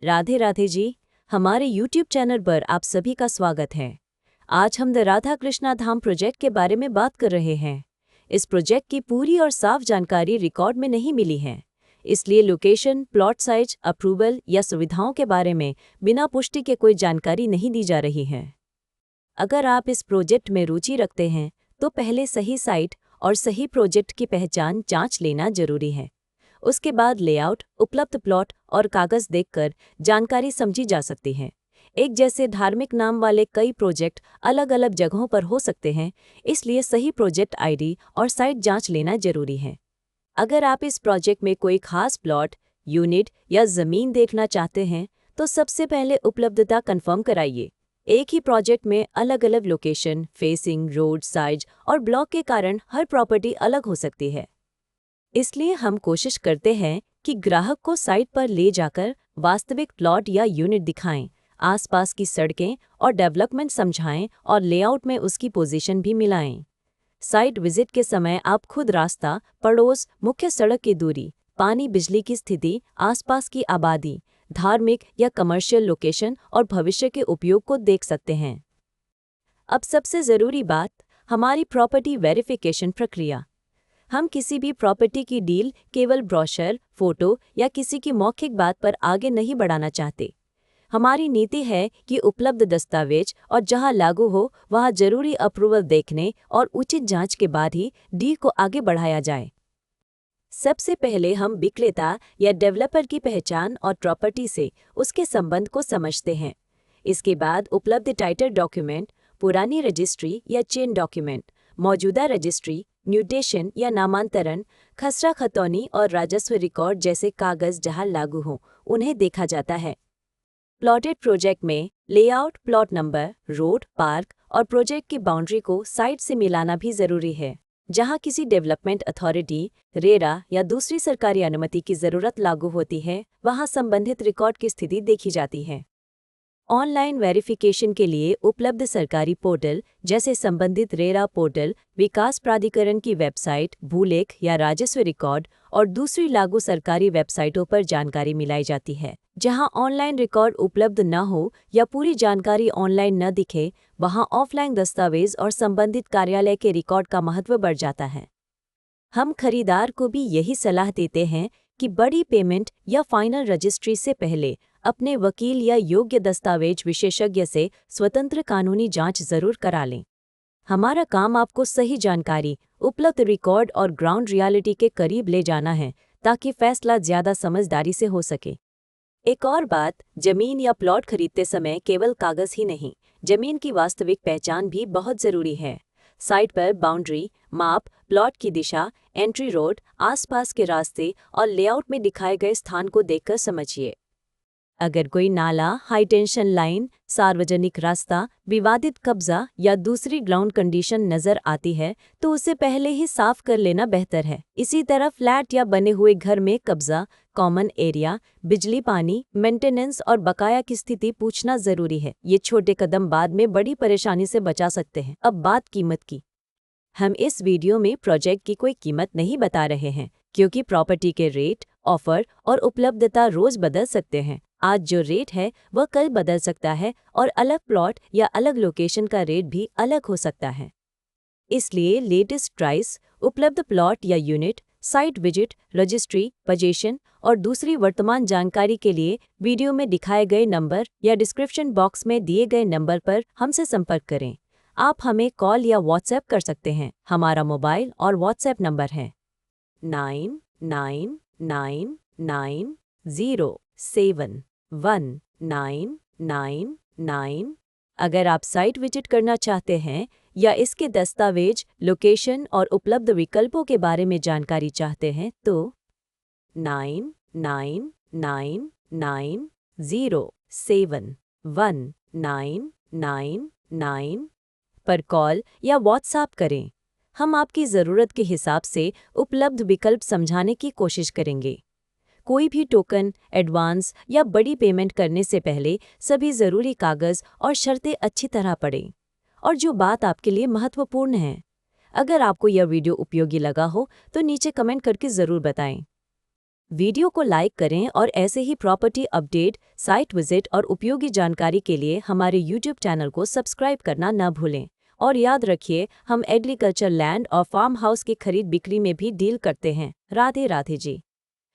राधे राधे जी। हमारे YouTube channel पर आप सभी का स्वागत है। आज हम the Radha Krishna Dham project के बारे में बात कर रहे हैं। इस प्रोजेक्ट की पूरी और साफ जानकारी रिकॉर्ड में नहीं मिली है, इसलिए लोकेशन, प्लॉट साइज, अप्रूवल या सुविधाओं के बारे में बिना पुष्टि के कोई जानकारी नहीं दी जा रही है। अगर आप इस प्रोजेक्ट में रुचि रखते हैं तो पहले सही साइट और सही प्रोजेक्ट की पहचान जांच लेना जरूरी है। उसके बाद लेआउट, उपलब्ध प्लॉट और कागज देखकर जानकारी समझी जा सकती है। एक जैसे धार्मिक नाम वाले कई प्रोजेक्ट अलग अलग जगहों पर हो सकते हैं, इसलिए सही प्रोजेक्ट आईडी और साइट जांच लेना जरूरी है। अगर आप इस प्रोजेक्ट में कोई खास प्लॉट, यूनिट या जमीन देखना चाहते हैं तो सबसे पहले उपलब्धता कंफर्म कराइए। एक ही प्रोजेक्ट में अलग अलग लोकेशन, फेसिंग, रोड साइज और ब्लॉक के कारण हर प्रॉपर्टी अलग हो सकती है। इसलिए हम कोशिश करते हैं कि ग्राहक को साइट पर ले जाकर वास्तविक प्लॉट या यूनिट दिखाएं, आसपास की सड़कें और डेवलपमेंट समझाएं और लेआउट में उसकी पोजीशन भी मिलाएं। साइट विजिट के समय आप खुद रास्ता, पड़ोस, मुख्य सड़क की दूरी, पानी बिजली की स्थिति, आसपास की आबादी, धार्मिक या कमर्शियल लोकेशन और भविष्य के उपयोग को देख सकते हैं। अब सबसे ज़रूरी बात, हमारी प्रॉपर्टी वेरिफिकेशन प्रक्रिया। हम किसी भी प्रॉपर्टी की डील केवल ब्रोशर, फोटो या किसी की मौखिक बात पर आगे नहीं बढ़ाना चाहते। हमारी नीति है कि उपलब्ध दस्तावेज और जहां लागू हो वहां जरूरी अप्रूवल देखने और उचित जांच के बाद ही डील को आगे बढ़ाया जाए। सबसे पहले हम विक्रेता या डेवलपर की पहचान और प्रॉपर्टी से उसके संबंध को समझते हैं। इसके बाद उपलब्ध टाइटल डॉक्यूमेंट, पुरानी रजिस्ट्री या चेन डॉक्यूमेंट, मौजूदा रजिस्ट्री, म्यूटेशन या नामांतरण, खसरा खतौनी और राजस्व रिकॉर्ड जैसे कागज जहां लागू हों, उन्हें देखा जाता है। प्लॉटेड प्रोजेक्ट में layout, plot number, road, park और प्रोजेक्ट की बाउंड्री को साइट से मिलाना भी जरूरी है। जहां किसी डेवलपमेंट अथॉरिटी, रेरा या दूसरी सरकारी अनुमति की जरूरत लागू होती है, वहां संबंधित रिकॉर्ड की स्थिति देखी जाती है। ऑनलाइन वेरिफिकेशन के लिए उपलब्ध सरकारी पोर्टल जैसे संबंधित रेरा पोर्टल, विकास प्राधिकरण की वेबसाइट, भूलेख या राजस्व रिकॉर्ड और दूसरी लागू सरकारी वेबसाइटों पर जानकारी मिलाई जाती है। जहां ऑनलाइन रिकॉर्ड उपलब्ध न हो या पूरी जानकारी ऑनलाइन न दिखे, वहां ऑफलाइन दस्तावेज और संबंधित कार्यालय के रिकॉर्ड का महत्व बढ़ जाता है। हम खरीदार को भी यही सलाह देते हैं कि बड़ी पेमेंट या फाइनल रजिस्ट्री से पहले अपने वकील या योग्य दस्तावेज विशेषज्ञ से स्वतंत्र कानूनी जांच जरूर करा लें। हमारा काम आपको सही जानकारी, उपलब्ध रिकॉर्ड और ग्राउंड रियलिटी के करीब ले जाना है ताकि फैसला ज्यादा समझदारी से हो सके। एक और बात, जमीन या प्लॉट खरीदते समय केवल कागज ही नहीं, जमीन की वास्तविक पहचान भी बहुत जरूरी है। साइट पर बाउंड्री, माप, प्लॉट की दिशा, एंट्री रोड, आसपास के रास्ते और लेआउट में दिखाए गए स्थान को देखकर समझिए। अगर कोई नाला, हाई टेंशन लाइन, सार्वजनिक रास्ता, विवादित कब्जा या दूसरी ग्राउंड कंडीशन नजर आती है तो उसे पहले ही साफ कर लेना बेहतर है। इसी तरह फ्लैट या बने हुए घर में कब्जा, कॉमन एरिया, बिजली, पानी, मेंटेनेंस और बकाया की स्थिति पूछना जरूरी है। ये छोटे कदम बाद में बड़ी परेशानी से बचा सकते हैं। अब बात कीमत की। हम इस वीडियो में प्रोजेक्ट की कोई कीमत नहीं बता रहे हैं, क्योंकि प्रॉपर्टी के रेट, ऑफर और उपलब्धता रोज बदल सकते हैं। आज जो रेट है वह कल बदल सकता है और अलग प्लॉट या अलग लोकेशन का रेट भी अलग हो सकता है। इसलिए लेटेस्ट प्राइस, उपलब्ध प्लॉट या unit, site visit, registry, position और दूसरी वर्तमान जानकारी के लिए वीडियो में दिखाए गए नंबर या डिस्क्रिप्शन बॉक्स में दिए गए नंबर पर हमसे संपर्क करें। आप हमें कॉल या व्हाट्सएप कर सकते हैं। हमारा मोबाइल और व्हाट्सएप नंबर है 999990719999। अगर आप साइट विजिट करना चाहते हैं या इसके दस्तावेज, लोकेशन और उपलब्ध विकल्पों के बारे में जानकारी चाहते हैं तो 999990719999 पर कॉल या व्हाट्सएप करें। हम आपकी ज़रूरत के हिसाब से उपलब्ध विकल्प समझाने की कोशिश करेंगे। कोई भी टोकन, एडवांस या बड़ी पेमेंट करने से पहले सभी ज़रूरी कागज़ और शर्तें अच्छी तरह पढ़ें। और जो बात आपके लिए महत्वपूर्ण है, अगर आपको यह वीडियो उपयोगी लगा हो तो नीचे कमेंट करके ज़रूर बताएं। वीडियो को लाइक करें और ऐसे ही प्रॉपर्टी अपडेट, साइट विजिट और उपयोगी जानकारी के लिए हमारे यूट्यूब चैनल को सब्सक्राइब करना न भूलें। और याद रखिए, हम एग्रीकल्चर लैंड और फार्म हाउस की खरीद बिक्री में भी डील करते हैं। राधे राधे जी।